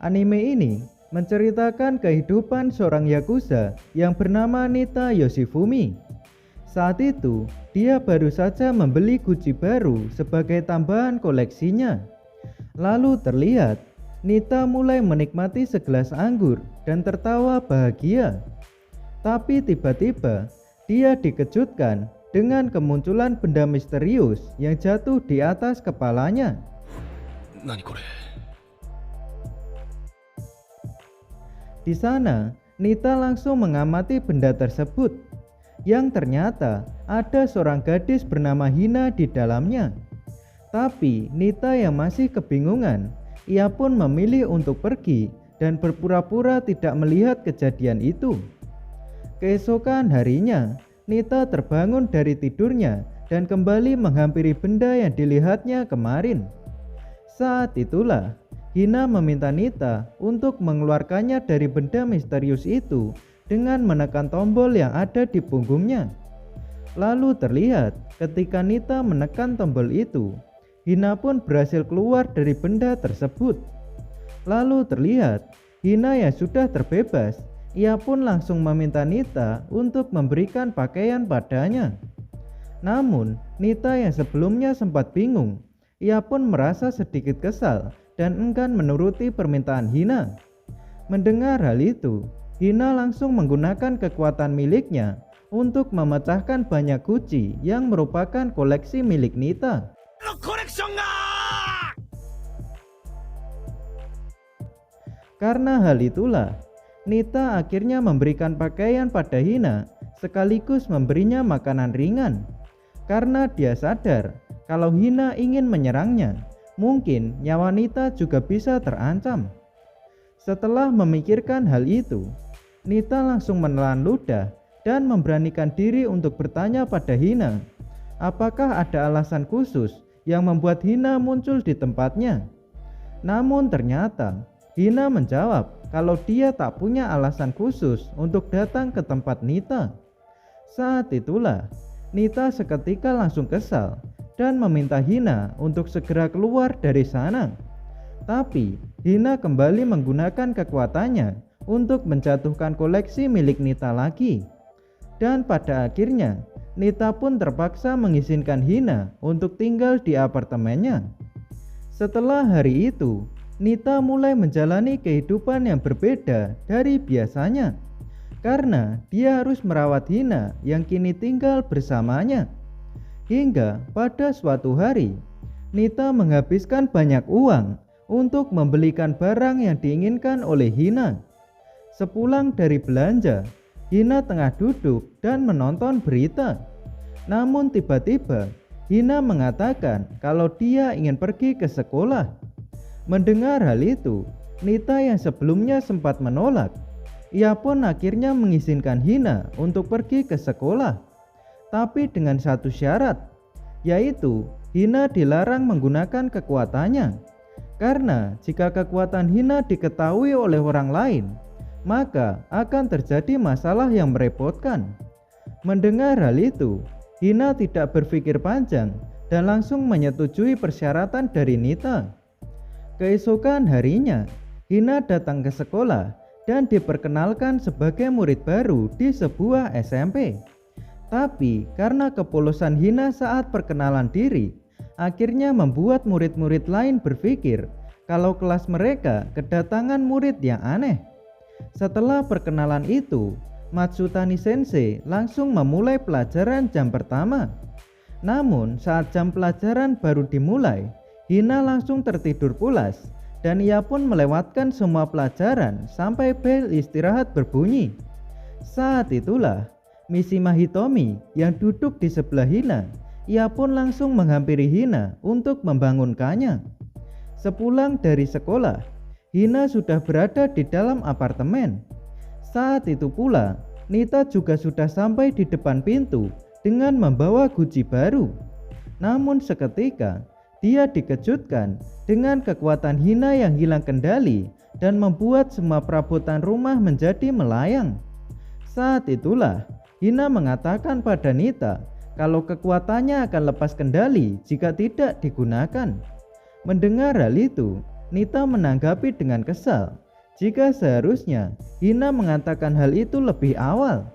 Anime ini menceritakan kehidupan seorang yakuza yang bernama Nita Yoshifumi. Saat itu, dia baru saja membeli guci baru sebagai tambahan koleksinya. Lalu terlihat, Nita mulai menikmati segelas anggur dan tertawa bahagia. Tapi tiba-tiba, dia dikejutkan dengan kemunculan benda misterius yang jatuh di atas kepalanya. Di sana, Nita langsung mengamati benda tersebut, yang ternyata ada seorang gadis bernama Hina di dalamnya. Tapi Nita yang masih kebingungan, ia pun memilih untuk pergi dan berpura-pura tidak melihat kejadian itu. Keesokan harinya, Nita terbangun dari tidurnya dan kembali menghampiri benda yang dilihatnya kemarin. Saat itulah, Hina meminta Nita untuk mengeluarkannya dari benda misterius itu dengan menekan tombol yang ada di punggungnya. Lalu terlihat ketika Nita menekan tombol itu, Hina pun berhasil keluar dari benda tersebut. Lalu terlihat Hina yang sudah terbebas, ia pun langsung meminta Nita untuk memberikan pakaian padanya. Namun Nita yang sebelumnya sempat bingung, ia pun merasa sedikit kesal dan enggan menuruti permintaan Hina. Mendengar hal itu, Hina langsung menggunakan kekuatan miliknya untuk memecahkan banyak guci yang merupakan koleksi milik Nita. Karena hal itulah, Nita akhirnya memberikan pakaian pada Hina sekaligus memberinya makanan ringan. Karena dia sadar kalau Hina ingin menyerangnya, mungkin nyawa Nita juga bisa terancam. Setelah memikirkan hal itu, Nita langsung menelan ludah dan memberanikan diri untuk bertanya pada Hina, apakah ada alasan khusus yang membuat Hina muncul di tempatnya. Namun ternyata Hina menjawab kalau dia tak punya alasan khusus untuk datang ke tempat Nita. Saat itulah Nita seketika langsung kesal dan meminta Hina untuk segera keluar dari sana. Tapi Hina kembali menggunakan kekuatannya untuk menjatuhkan koleksi milik Nita lagi. Dan pada akhirnya Nita pun terpaksa mengizinkan Hina untuk tinggal di apartemennya. Setelah hari itu, Nita mulai menjalani kehidupan yang berbeda dari biasanya, karena dia harus merawat Hina yang kini tinggal bersamanya. Hingga pada suatu hari, Nita menghabiskan banyak uang untuk membelikan barang yang diinginkan oleh Hina. Sepulang dari belanja, Hina tengah duduk dan menonton berita. Namun tiba-tiba Hina mengatakan kalau dia ingin pergi ke sekolah. Mendengar hal itu, Nita yang sebelumnya sempat menolak, ia pun akhirnya mengizinkan Hina untuk pergi ke sekolah. Tapi dengan satu syarat, yaitu Hina dilarang menggunakan kekuatannya. Karena jika kekuatan Hina diketahui oleh orang lain, maka akan terjadi masalah yang merepotkan. Mendengar hal itu, Hina tidak berpikir panjang dan langsung menyetujui persyaratan dari Nita. Keesokan harinya, Hina datang ke sekolah dan diperkenalkan sebagai murid baru di sebuah SMP. Tapi karena kepolosan Hina saat perkenalan diri, akhirnya membuat murid-murid lain berpikir kalau kelas mereka kedatangan murid yang aneh. Setelah perkenalan itu, Matsutani Sensei langsung memulai pelajaran jam pertama. Namun saat jam pelajaran baru dimulai, Hina langsung tertidur pulas dan ia pun melewatkan semua pelajaran sampai bel istirahat berbunyi. Saat itulah Mishima Hitomi yang duduk di sebelah Hina, ia pun langsung menghampiri Hina untuk membangunkannya. Sepulang dari sekolah, Hina sudah berada di dalam apartemen. Saat itu pula Nita juga sudah sampai di depan pintu dengan membawa guci baru. Namun seketika dia dikejutkan dengan kekuatan Hina yang hilang kendali dan membuat semua perabotan rumah menjadi melayang. Saat itulah Hina mengatakan pada Nita kalau kekuatannya akan lepas kendali jika tidak digunakan. Mendengar hal itu, Nita menanggapi dengan kesal jika seharusnya Hina mengatakan hal itu lebih awal.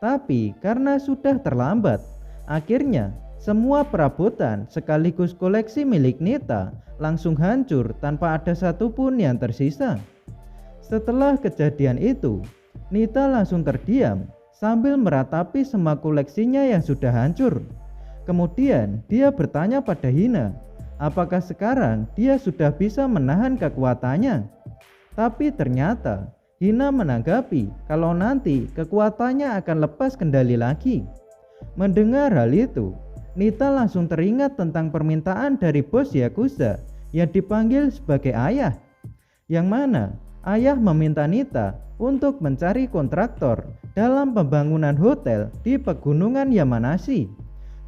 Tapi karena sudah terlambat, akhirnya semua perabotan sekaligus koleksi milik Nita langsung hancur tanpa ada satupun yang tersisa. Setelah kejadian itu, Nita langsung terdiam sambil meratapi semua koleksinya yang sudah hancur. Kemudian dia bertanya pada Hina, apakah sekarang dia sudah bisa menahan kekuatannya. Tapi ternyata Hina menanggapi kalau nanti kekuatannya akan lepas kendali lagi. Mendengar hal itu, Nita langsung teringat tentang permintaan dari bos Yakuza yang dipanggil sebagai ayah, yang mana ayah meminta Nita untuk mencari kontraktor dalam pembangunan hotel di pegunungan Yamanashi.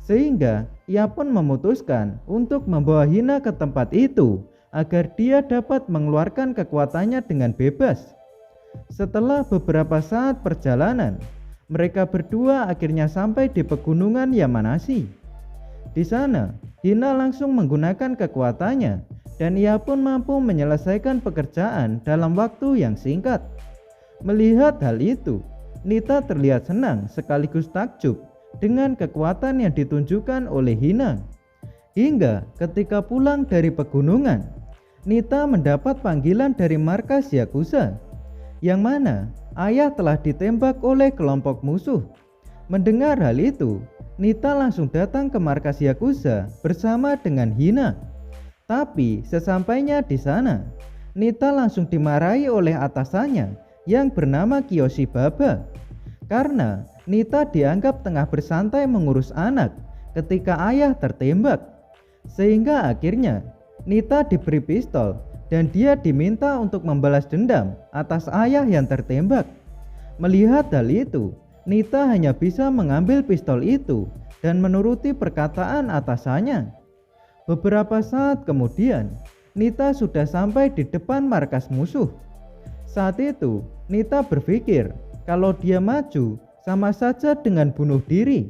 Sehingga ia pun memutuskan untuk membawa Hina ke tempat itu agar dia dapat mengeluarkan kekuatannya dengan bebas. Setelah beberapa saat perjalanan, mereka berdua akhirnya sampai di pegunungan Yamanashi. Di sana, Hina langsung menggunakan kekuatannya dan ia pun mampu menyelesaikan pekerjaan dalam waktu yang singkat. Melihat hal itu, Nita terlihat senang sekaligus takjub dengan kekuatan yang ditunjukkan oleh Hina. Hingga ketika pulang dari pegunungan, Nita mendapat panggilan dari markas Yakuza, yang mana ayah telah ditembak oleh kelompok musuh. Mendengar hal itu, Nita langsung datang ke markas Yakuza bersama dengan Hina. Tapi sesampainya di sana, Nita langsung dimarahi oleh atasannya yang bernama Kiyoshi Baba, karena Nita dianggap tengah bersantai mengurus anak ketika ayah tertembak. Sehingga akhirnya Nita diberi pistol dan dia diminta untuk membalas dendam atas ayah yang tertembak. Melihat hal itu, Nita hanya bisa mengambil pistol itu dan menuruti perkataan atasannya. Beberapa saat kemudian, Nita sudah sampai di depan markas musuh. Saat itu, Nita berpikir kalau dia maju sama saja dengan bunuh diri.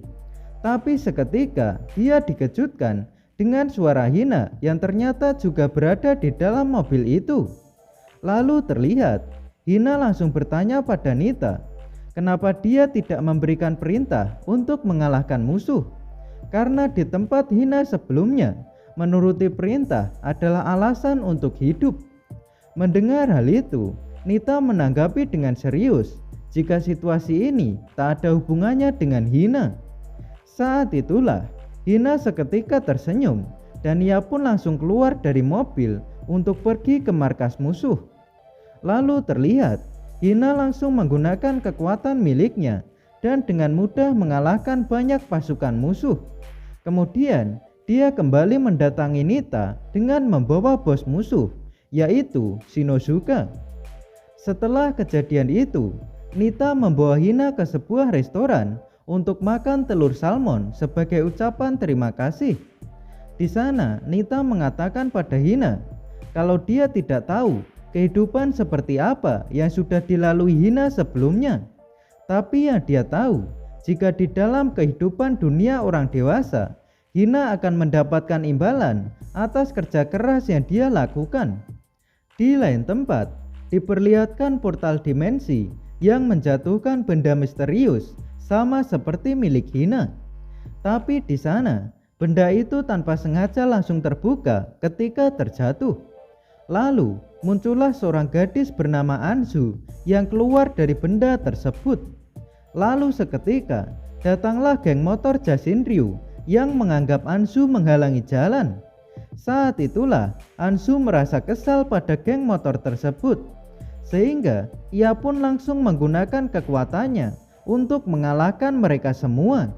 Tapi seketika dia dikejutkan dengan suara Hina yang ternyata juga berada di dalam mobil itu. Lalu terlihat Hina langsung bertanya pada Nita, kenapa dia tidak memberikan perintah untuk mengalahkan musuh. Karena di tempat Hina sebelumnya, menuruti perintah adalah alasan untuk hidup. Mendengar hal itu, Nita menanggapi dengan serius jika situasi ini tak ada hubungannya dengan Hina. Saat itulah Hina seketika tersenyum dan ia pun langsung keluar dari mobil untuk pergi ke markas musuh. Lalu terlihat Hina langsung menggunakan kekuatan miliknya dan dengan mudah mengalahkan banyak pasukan musuh. Kemudian dia kembali mendatangi Nita dengan membawa bos musuh, yaitu Shinosuke. Setelah kejadian itu, Nita membawa Hina ke sebuah restoran untuk makan telur salmon sebagai ucapan terima kasih. Di sana, Nita mengatakan pada Hina kalau dia tidak tahu kehidupan seperti apa yang sudah dilalui Hina sebelumnya. Tapi yang dia tahu, jika di dalam kehidupan dunia orang dewasa, Hina akan mendapatkan imbalan atas kerja keras yang dia lakukan. Di lain tempat, diperlihatkan portal dimensi yang menjatuhkan benda misterius sama seperti milik Hina. Tapi di sana, benda itu tanpa sengaja langsung terbuka ketika terjatuh. Lalu, muncullah seorang gadis bernama Anzu yang keluar dari benda tersebut. Lalu seketika, datanglah geng motor Jashinryu yang menganggap Anzu menghalangi jalan. Saat itulah, Anzu merasa kesal pada geng motor tersebut, sehingga ia pun langsung menggunakan kekuatannya untuk mengalahkan mereka semua.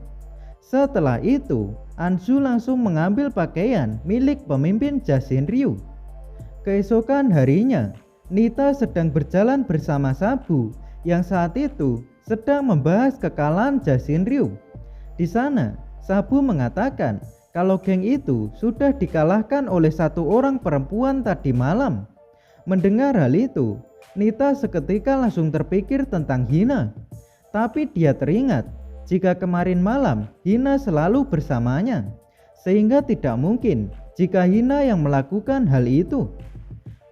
Setelah itu, Anzu langsung mengambil pakaian milik pemimpin Jashinryu. Keesokan harinya, Nita sedang berjalan bersama Sabu yang saat itu sedang membahas kekalahan Jashinryu. Di sana, Sabu mengatakan kalau geng itu sudah dikalahkan oleh satu orang perempuan tadi malam. Mendengar hal itu, Nita seketika langsung terpikir tentang Hina. Tapi dia teringat jika kemarin malam Hina selalu bersamanya, sehingga tidak mungkin jika Hina yang melakukan hal itu.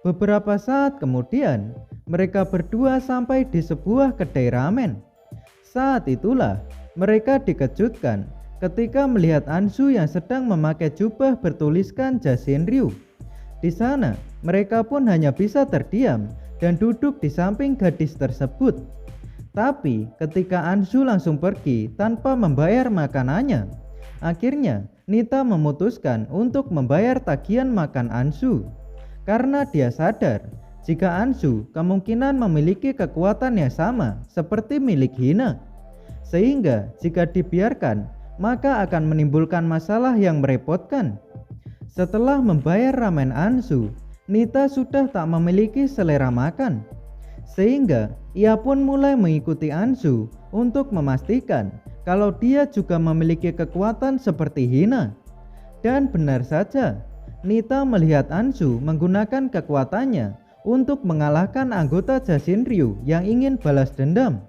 Beberapa saat kemudian, mereka berdua sampai di sebuah kedai ramen. Saat itulah mereka dikejutkan ketika melihat Ansu yang sedang memakai jubah bertuliskan Jasenryu. Di sana, mereka pun hanya bisa terdiam dan duduk di samping gadis tersebut. Tapi ketika Ansu langsung pergi tanpa membayar makanannya, akhirnya Nita memutuskan untuk membayar tagihan makan Ansu. Karena dia sadar jika Ansu kemungkinan memiliki kekuatan yang sama seperti milik Hina. Sehingga jika dibiarkan, maka akan menimbulkan masalah yang merepotkan. Setelah membayar ramen Ansu, Nita sudah tak memiliki selera makan. Sehingga ia pun mulai mengikuti Ansu untuk memastikan kalau dia juga memiliki kekuatan seperti Hina. Dan benar saja, Nita melihat Ansu menggunakan kekuatannya untuk mengalahkan anggota Jasenryu yang ingin balas dendam.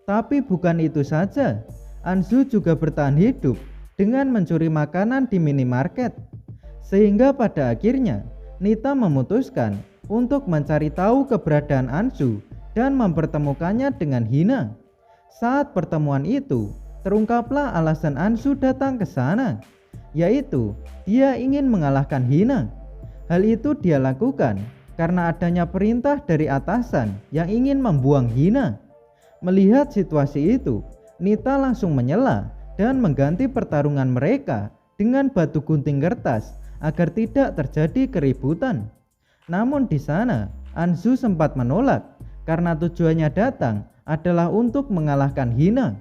Tapi bukan itu saja, Ansu juga bertahan hidup dengan mencuri makanan di minimarket. Sehingga pada akhirnya Nita memutuskan untuk mencari tahu keberadaan Ansu dan mempertemukannya dengan Hina. Saat pertemuan itu, terungkaplah alasan Ansu datang ke sana, yaitu dia ingin mengalahkan Hina. Hal itu dia lakukan karena adanya perintah dari atasan yang ingin membuang Hina. Melihat situasi itu, Nita langsung menyela dan mengganti pertarungan mereka dengan batu gunting kertas agar tidak terjadi keributan. Namun di sana, Ansu sempat menolak karena tujuannya datang adalah untuk mengalahkan Hina.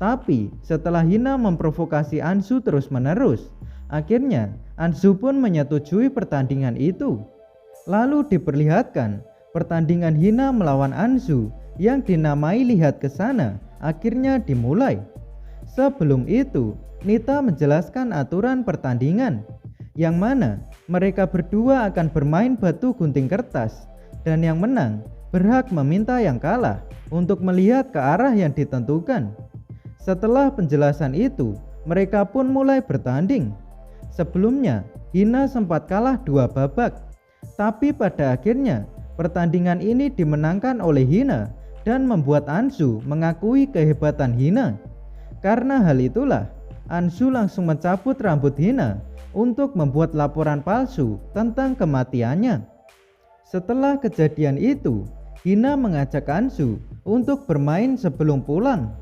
Tapi setelah Hina memprovokasi Ansu terus-menerus, akhirnya Ansu pun menyetujui pertandingan itu. Lalu diperlihatkan pertandingan Hina melawan Ansu yang dinamai lihat ke sana akhirnya dimulai. Sebelum itu, Nita menjelaskan aturan pertandingan, yang mana mereka berdua akan bermain batu gunting kertas, dan yang menang berhak meminta yang kalah untuk melihat ke arah yang ditentukan. Setelah penjelasan itu, mereka pun mulai bertanding. Sebelumnya, Hina sempat kalah 2 babak, tapi pada akhirnya pertandingan ini dimenangkan oleh Hina dan membuat Ansu mengakui kehebatan Hina. Karena hal itulah, Ansu langsung mencabut rambut Hina untuk membuat laporan palsu tentang kematiannya. Setelah kejadian itu, Hina mengajak Ansu untuk bermain sebelum pulang.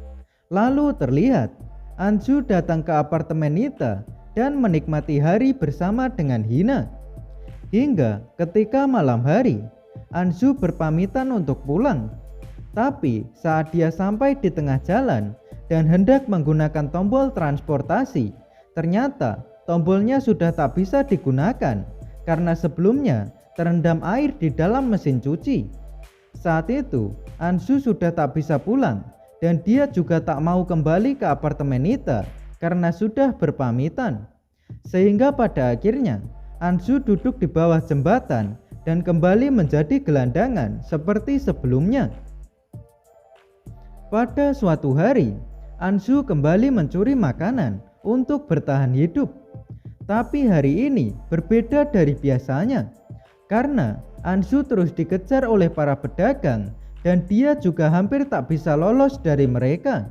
Lalu terlihat Ansu datang ke apartemen Nita dan menikmati hari bersama dengan Hina. Hingga ketika malam hari, Ansu berpamitan untuk pulang. Tapi saat dia sampai di tengah jalan dan hendak menggunakan tombol transportasi, ternyata tombolnya sudah tak bisa digunakan karena sebelumnya terendam air di dalam mesin cuci. Saat itu, Ansu sudah tak bisa pulang dan dia juga tak mau kembali ke apartemen Nita karena sudah berpamitan. Sehingga pada akhirnya Ansu duduk di bawah jembatan dan kembali menjadi gelandangan seperti sebelumnya. Pada suatu hari, Ansu kembali mencuri makanan untuk bertahan hidup. Tapi hari ini berbeda dari biasanya, karena Ansu terus dikejar oleh para pedagang dan dia juga hampir tak bisa lolos dari mereka.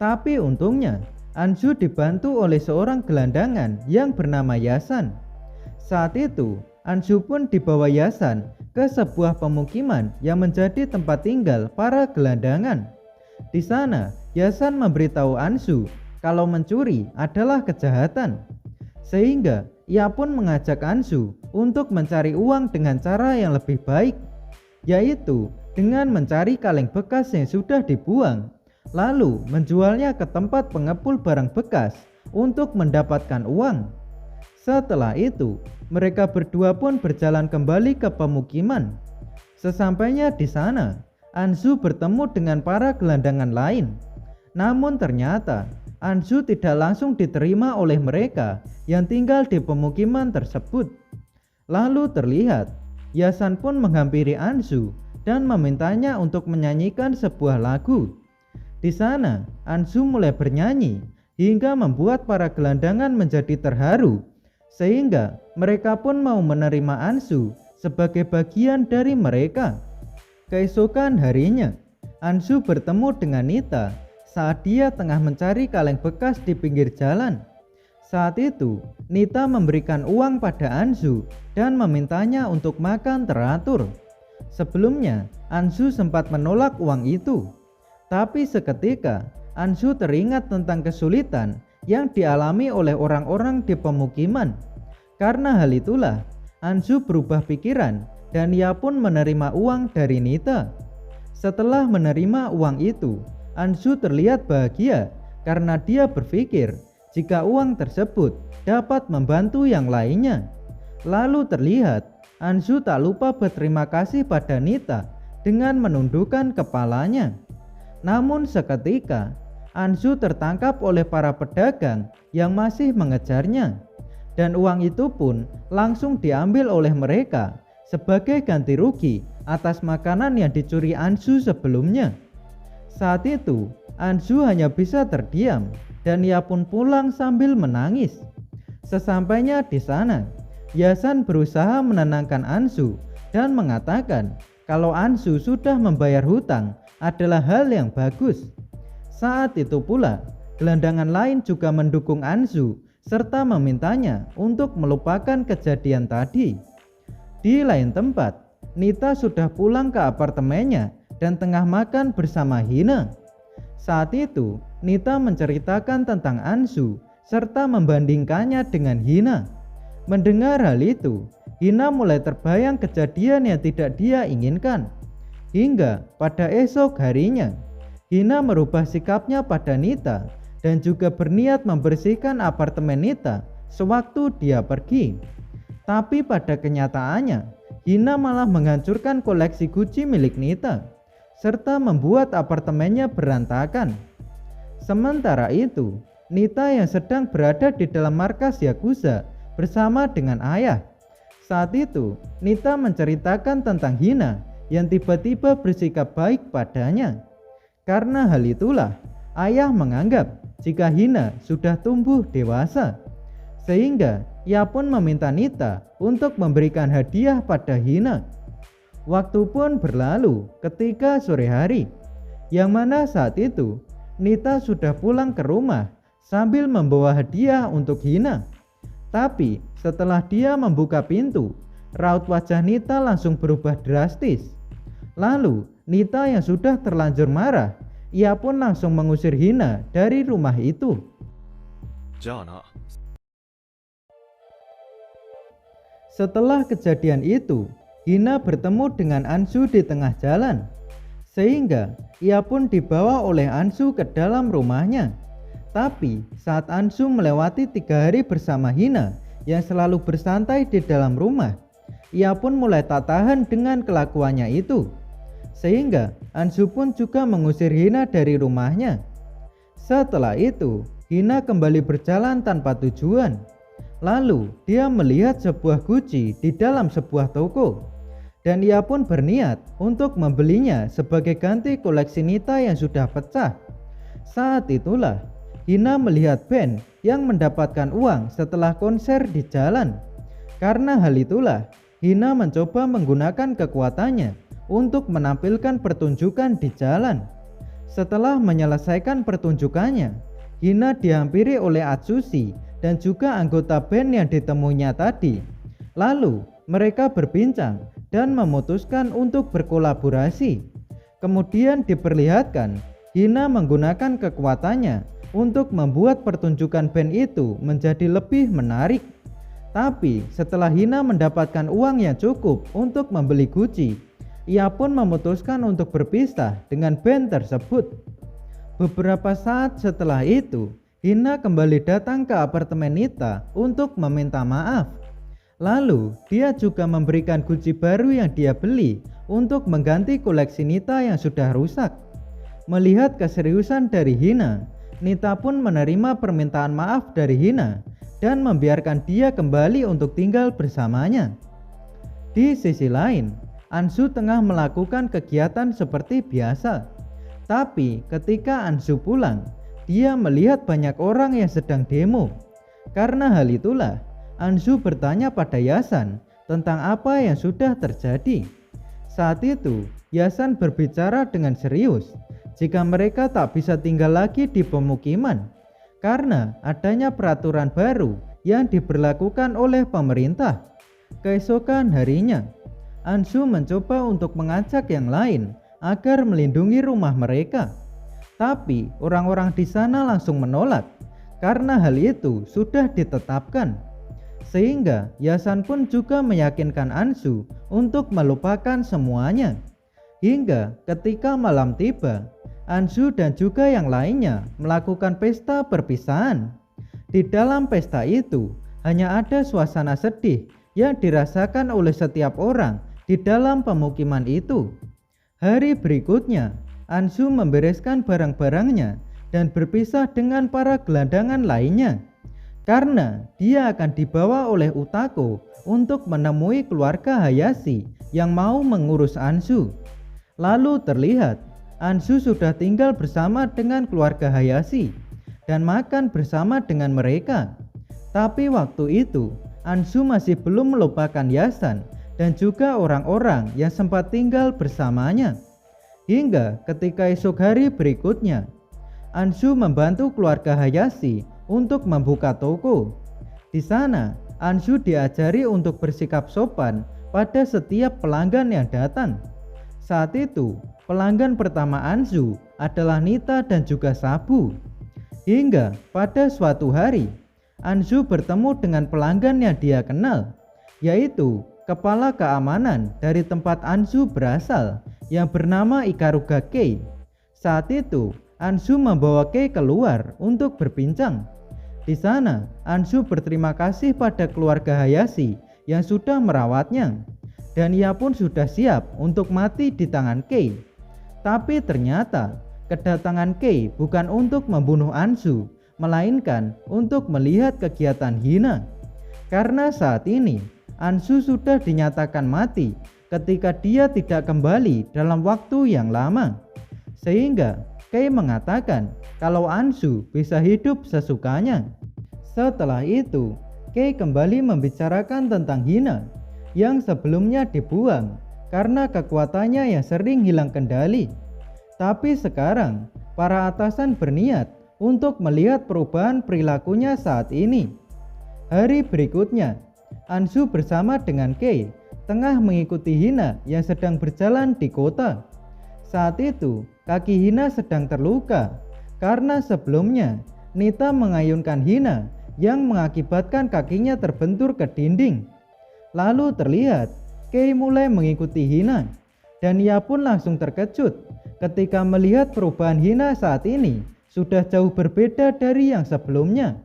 Tapi untungnya Ansu dibantu oleh seorang gelandangan yang bernama Yasan. Saat itu Ansu pun dibawa Yasan ke sebuah pemukiman yang menjadi tempat tinggal para gelandangan. Di sana Yasan memberitahu Ansu kalau mencuri adalah kejahatan. Sehingga ia pun mengajak Ansu untuk mencari uang dengan cara yang lebih baik, yaitu dengan mencari kaleng bekas yang sudah dibuang, lalu menjualnya ke tempat pengepul barang bekas untuk mendapatkan uang. Setelah itu, mereka berdua pun berjalan kembali ke pemukiman. Sesampainya di sana, Ansu bertemu dengan para gelandangan lain. Namun ternyata Ansu tidak langsung diterima oleh mereka yang tinggal di pemukiman tersebut. Lalu terlihat Yasan pun menghampiri Ansu dan memintanya untuk menyanyikan sebuah lagu. Di sana, Ansu mulai bernyanyi hingga membuat para gelandangan menjadi terharu, sehingga mereka pun mau menerima Ansu sebagai bagian dari mereka. Keesokan harinya, Ansu bertemu dengan Nita saat dia tengah mencari kaleng bekas di pinggir jalan. Saat itu, Nita memberikan uang pada Ansu dan memintanya untuk makan teratur. Sebelumnya, Ansu sempat menolak uang itu. Tapi seketika, Ansu teringat tentang kesulitan yang dialami oleh orang-orang di pemukiman. Karena hal itulah, Ansu berubah pikiran dan ia pun menerima uang dari Nita. Setelah menerima uang itu, Ansu terlihat bahagia karena dia berpikir jika uang tersebut dapat membantu yang lainnya. Lalu terlihat Ansu tak lupa berterima kasih pada Nita dengan menundukkan kepalanya. Namun seketika Ansu tertangkap oleh para pedagang yang masih mengejarnya, dan uang itu pun langsung diambil oleh mereka sebagai ganti rugi atas makanan yang dicuri Ansu sebelumnya. Saat itu Ansu hanya bisa terdiam dan ia pun pulang sambil menangis. Sesampainya di sana, Yasan berusaha menenangkan Ansu dan mengatakan kalau Ansu sudah membayar hutang adalah hal yang bagus. Saat itu pula, gelandangan lain juga mendukung Ansu serta memintanya untuk melupakan kejadian tadi. Di lain tempat, Nita sudah pulang ke apartemennya dan tengah makan bersama Hina. Saat itu, Nita menceritakan tentang Ansu serta membandingkannya dengan Hina. Mendengar hal itu, Hina mulai terbayang kejadian yang tidak dia inginkan. Hingga pada esok harinya, Hina merubah sikapnya pada Nita dan juga berniat membersihkan apartemen Nita sewaktu dia pergi. Tapi pada kenyataannya, Hina malah menghancurkan koleksi Gucci milik Nita serta membuat apartemennya berantakan. Sementara itu, Nita yang sedang berada di dalam markas Yakuza bersama dengan ayah. Saat itu, Nita menceritakan tentang Hina yang tiba-tiba bersikap baik padanya. Karena hal itulah, ayah menganggap jika Hina sudah tumbuh dewasa, sehingga ia pun meminta Nita untuk memberikan hadiah pada Hina. Waktu pun berlalu ketika sore hari, yang mana saat itu Nita sudah pulang ke rumah sambil membawa hadiah untuk Hina. Tapi setelah dia membuka pintu, raut wajah Nita langsung berubah drastis. Lalu Nita yang sudah terlanjur marah, ia pun langsung mengusir Hina dari rumah itu. Setelah kejadian itu, Hina bertemu dengan Ansu di tengah jalan, sehingga ia pun dibawa oleh Ansu ke dalam rumahnya. Tapi saat Ansu melewati 3 hari bersama Hina yang selalu bersantai di dalam rumah, ia pun mulai tak tahan dengan kelakuannya itu, sehingga Ansu pun juga mengusir Hina dari rumahnya. Setelah itu, Hina kembali berjalan tanpa tujuan. Lalu dia melihat sebuah Gucci di dalam sebuah toko, dan ia pun berniat untuk membelinya sebagai ganti koleksi Nita yang sudah pecah. Saat itulah Hina melihat band yang mendapatkan uang setelah konser di jalan. Karena hal itulah Hina mencoba menggunakan kekuatannya untuk menampilkan pertunjukan di jalan. Setelah menyelesaikan pertunjukannya, Hina dihampiri oleh Atsushi dan juga anggota band yang ditemuinya tadi. Lalu mereka berbincang dan memutuskan untuk berkolaborasi. Kemudian diperlihatkan Hina menggunakan kekuatannya untuk membuat pertunjukan band itu menjadi lebih menarik. Tapi setelah Hina mendapatkan uang yang cukup untuk membeli Gucci, ia pun memutuskan untuk berpisah dengan band tersebut. Beberapa saat setelah itu, Hina kembali datang ke apartemen Nita untuk meminta maaf. Lalu dia juga memberikan Gucci baru yang dia beli untuk mengganti koleksi Nita yang sudah rusak. Melihat keseriusan dari Hina, Nita pun menerima permintaan maaf dari Hina dan membiarkan dia kembali untuk tinggal bersamanya. Di sisi lain, Ansu tengah melakukan kegiatan seperti biasa. Tapi ketika Ansu pulang, dia melihat banyak orang yang sedang demo. Karena hal itulah, Ansu bertanya pada Yasan tentang apa yang sudah terjadi. Saat itu, Yasan berbicara dengan serius jika mereka tak bisa tinggal lagi di pemukiman karena adanya peraturan baru yang diberlakukan oleh pemerintah. Keesokan harinya, Anshu mencoba untuk mengajak yang lain agar melindungi rumah mereka. Tapi orang-orang di sana langsung menolak karena hal itu sudah ditetapkan. Sehingga Yasan pun juga meyakinkan Anshu untuk melupakan semuanya. Hingga ketika malam tiba, Anshu dan juga yang lainnya melakukan pesta perpisahan. Di dalam pesta itu hanya ada suasana sedih yang dirasakan oleh setiap orang di dalam pemukiman itu. Hari berikutnya, Anshu membereskan barang-barangnya dan berpisah dengan para gelandangan lainnya karena dia akan dibawa oleh Utako untuk menemui keluarga Hayashi yang mau mengurus Anshu. Lalu terlihat Anshu sudah tinggal bersama dengan keluarga Hayashi dan makan bersama dengan mereka. Tapi waktu itu Anshu masih belum melupakan Yasan dan juga orang-orang yang sempat tinggal bersamanya. Hingga ketika esok hari berikutnya, Anshu membantu keluarga Hayashi untuk membuka toko. Di sana, Anshu diajari untuk bersikap sopan pada setiap pelanggan yang datang. Saat itu, pelanggan pertama Anshu adalah Nita dan juga Sabu. Hingga pada suatu hari, Anshu bertemu dengan pelanggan yang dia kenal, yaitu kepala keamanan dari tempat Anshu berasal yang bernama Ikaruga Kei. Saat itu, Anshu membawa Kei keluar untuk berbincang. Di sana, Anshu berterima kasih pada keluarga Hayashi yang sudah merawatnya, dan ia pun sudah siap untuk mati di tangan Kei. Tapi ternyata, kedatangan Kei bukan untuk membunuh Anshu, melainkan untuk melihat kegiatan Hina. Karena saat ini, Anshu sudah dinyatakan mati ketika dia tidak kembali dalam waktu yang lama. Sehingga Kei mengatakan kalau Anshu bisa hidup sesukanya. Setelah itu, Kei kembali membicarakan tentang Hina yang sebelumnya dibuang karena kekuatannya yang sering hilang kendali. Tapi sekarang, para atasan berniat untuk melihat perubahan perilakunya saat ini. Hari berikutnya, Anshu bersama dengan Kei tengah mengikuti Hina yang sedang berjalan di kota. Saat itu, kaki Hina sedang terluka karena sebelumnya Nita mengayunkan Hina yang mengakibatkan kakinya terbentur ke dinding. Lalu terlihat Kei mulai mengikuti Hina dan ia pun langsung terkejut ketika melihat perubahan Hina saat ini sudah jauh berbeda dari yang sebelumnya,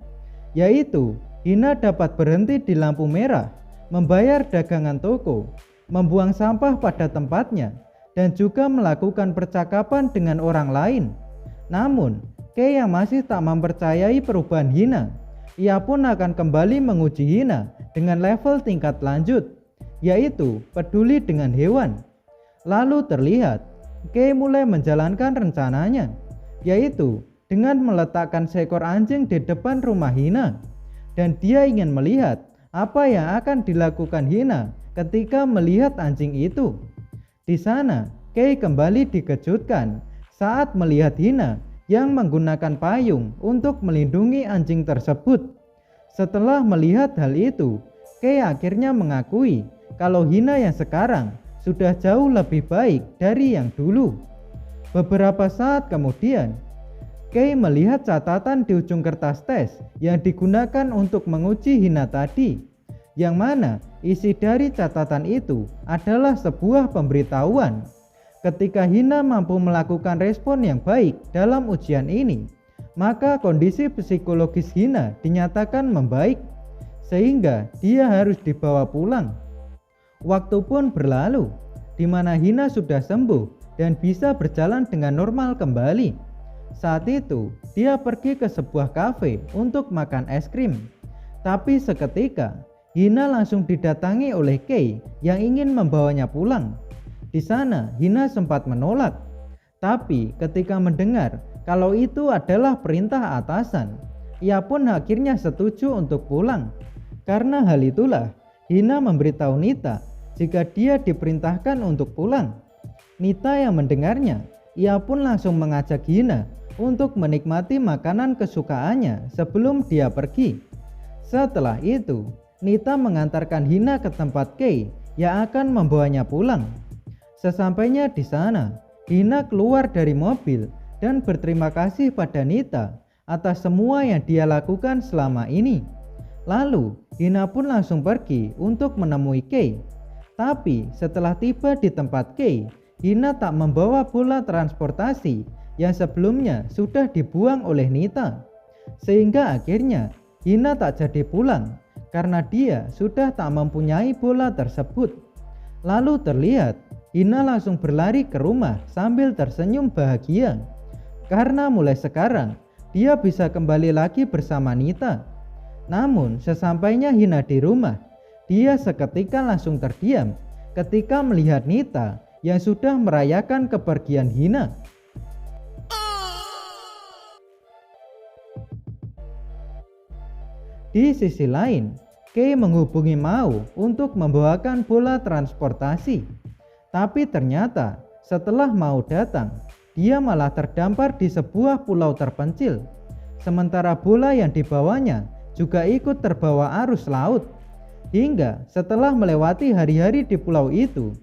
yaitu Hina dapat berhenti di lampu merah, membayar dagangan toko, membuang sampah pada tempatnya, dan juga melakukan percakapan dengan orang lain. Namun, Kei yang masih tak mempercayai perubahan Hina, ia pun akan kembali menguji Hina dengan level tingkat lanjut, yaitu peduli dengan hewan. Lalu terlihat, Kei mulai menjalankan rencananya, yaitu dengan meletakkan seekor anjing di depan rumah Hina. Dan dia ingin melihat apa yang akan dilakukan Hina ketika melihat anjing itu. Di sana, Kei kembali dikejutkan saat melihat Hina yang menggunakan payung untuk melindungi anjing tersebut. Setelah melihat hal itu, Kei akhirnya mengakui kalau Hina yang sekarang sudah jauh lebih baik dari yang dulu. Beberapa saat kemudian, Kei melihat catatan di ujung kertas tes yang digunakan untuk menguji Hina tadi, yang mana isi dari catatan itu adalah sebuah pemberitahuan. Ketika Hina mampu melakukan respon yang baik dalam ujian ini, maka kondisi psikologis Hina dinyatakan membaik, sehingga dia harus dibawa pulang. Waktu pun berlalu, di mana Hina sudah sembuh dan bisa berjalan dengan normal kembali. Saat itu, dia pergi ke sebuah kafe untuk makan es krim. Tapi seketika, Hina langsung didatangi oleh Kei yang ingin membawanya pulang. Di sana, Hina sempat menolak. Tapi ketika mendengar kalau itu adalah perintah atasan, ia pun akhirnya setuju untuk pulang. Karena hal itulah, Hina memberitahu Nita jika dia diperintahkan untuk pulang. Nita yang mendengarnya, ia pun langsung mengajak Hina untuk menikmati makanan kesukaannya sebelum dia pergi. Setelah itu, Nita mengantarkan Hina ke tempat Kei yang akan membawanya pulang. Sesampainya di sana, Hina keluar dari mobil dan berterima kasih pada Nita atas semua yang dia lakukan selama ini. Lalu, Hina pun langsung pergi untuk menemui Kei. Tapi setelah tiba di tempat Kei, Hina tak membawa bola transportasi yang sebelumnya sudah dibuang oleh Nita. Sehingga akhirnya Hina tak jadi pulang karena dia sudah tak mempunyai bola tersebut. Lalu terlihat Hina langsung berlari ke rumah sambil tersenyum bahagia karena mulai sekarang dia bisa kembali lagi bersama Nita. Namun sesampainya Hina di rumah, dia seketika langsung terdiam ketika melihat Nita yang sudah merayakan kepergian Hina. Di sisi lain, Kei menghubungi Mao untuk membawakan bola transportasi. Tapi ternyata setelah Mao datang, dia malah terdampar di sebuah pulau terpencil. Sementara bola yang dibawanya juga ikut terbawa arus laut. Hingga setelah melewati hari-hari di pulau itu,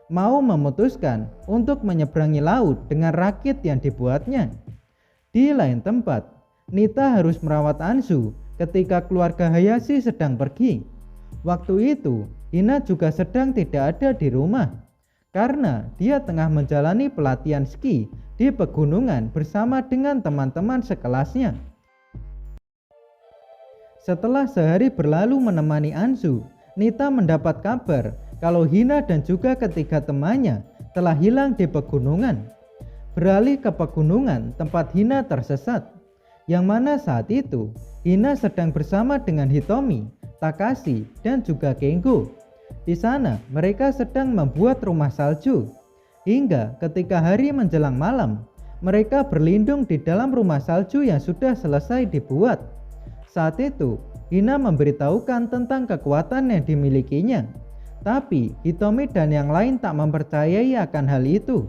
Mao memutuskan untuk menyeberangi laut dengan rakit yang dibuatnya. Di lain tempat, Nita harus merawat Anzu ketika keluarga Hayashi sedang pergi. Waktu itu, Hina juga sedang tidak ada di rumah karena dia tengah menjalani pelatihan ski di pegunungan bersama dengan teman-teman sekelasnya. Setelah sehari berlalu menemani Anzu, Nita mendapat kabar kalau Hina dan juga ketiga temannya telah hilang di pegunungan. Beralih ke pegunungan tempat Hina tersesat, yang mana saat itu Hina sedang bersama dengan Hitomi, Takashi, dan juga Kengo. Di sana mereka sedang membuat rumah salju. Hingga ketika hari menjelang malam, mereka berlindung di dalam rumah salju yang sudah selesai dibuat. Saat itu Hina memberitahukan tentang kekuatan yang dimilikinya. Tapi Hitomi dan yang lain tak mempercayai akan hal itu.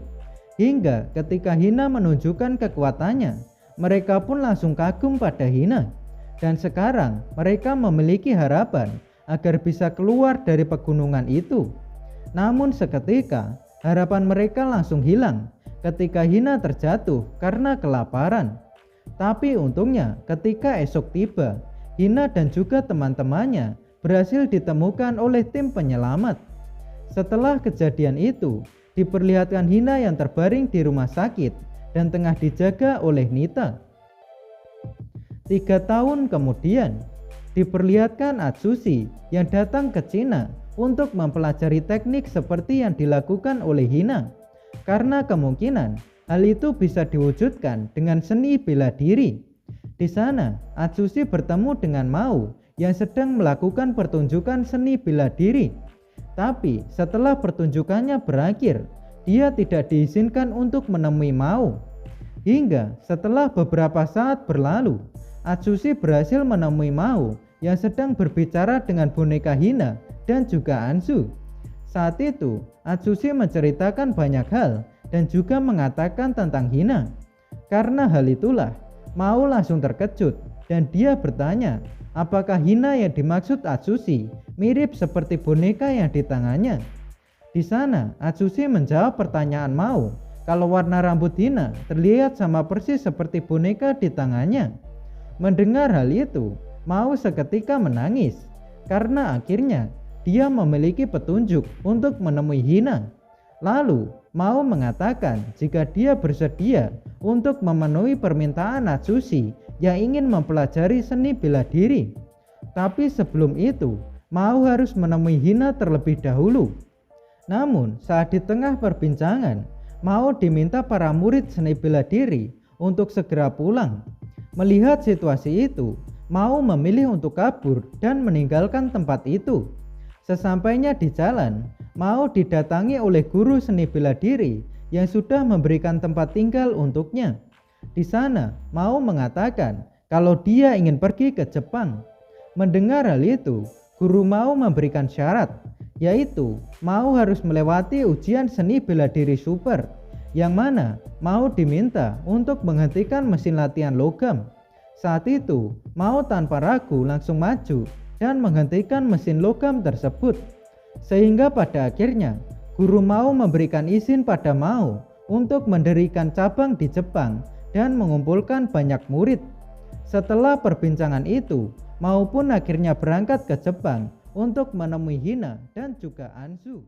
Hingga ketika Hina menunjukkan kekuatannya, mereka pun langsung kagum pada Hina. Dan sekarang mereka memiliki harapan agar bisa keluar dari pegunungan itu. Namun seketika harapan mereka langsung hilang ketika Hina terjatuh karena kelaparan. Tapi untungnya ketika esok tiba, Hina dan juga teman-temannya berhasil ditemukan oleh tim penyelamat. Setelah kejadian itu, diperlihatkan Hina yang terbaring di rumah sakit dan tengah dijaga oleh Nita. 3 tahun kemudian, diperlihatkan Atsushi yang datang ke Cina untuk mempelajari teknik seperti yang dilakukan oleh Hina. Karena kemungkinan hal itu bisa diwujudkan dengan seni bela diri. Di sana, Atsushi bertemu dengan Mao yang sedang melakukan pertunjukan seni bela diri. Tapi setelah pertunjukannya berakhir, dia tidak diizinkan untuk menemui Mao. Hingga setelah beberapa saat berlalu, Atsushi berhasil menemui Mao yang sedang berbicara dengan boneka Hina dan juga Anzu. Saat itu, Atsushi menceritakan banyak hal dan juga mengatakan tentang Hina. Karena hal itulah, Mao langsung terkejut dan dia bertanya apakah Hina yang dimaksud Atsushi mirip seperti boneka yang di tangannya. Di sana, Atsushi menjawab pertanyaan Mao kalau warna rambut Hina terlihat sama persis seperti boneka di tangannya. Mendengar hal itu, Mao seketika menangis karena akhirnya dia memiliki petunjuk untuk menemui Hina. Lalu Mao mengatakan jika dia bersedia untuk memenuhi permintaan Atsushi yang ingin mempelajari seni bela diri. Tapi sebelum itu, Mao harus menemui Hina terlebih dahulu. Namun saat di tengah perbincangan, Mao diminta para murid seni bela diri untuk segera pulang. Melihat situasi itu, Mao memilih untuk kabur dan meninggalkan tempat itu. Sesampainya di jalan, Mao didatangi oleh guru seni bela diri yang sudah memberikan tempat tinggal untuknya. Di sana, Mao mengatakan kalau dia ingin pergi ke Jepang. Mendengar hal itu, guru Mao memberikan syarat, yaitu Mao harus melewati ujian seni bela diri super, yang mana Mao diminta untuk menghentikan mesin latihan logam. Saat itu, Mao tanpa ragu langsung maju dan menghentikan mesin logam tersebut. Sehingga pada akhirnya, guru Mao memberikan izin pada Mao untuk mendirikan cabang di Jepang dan mengumpulkan banyak murid. Setelah perbincangan itu, Mao pun akhirnya berangkat ke Jepang untuk menemui Hina dan juga Anzu.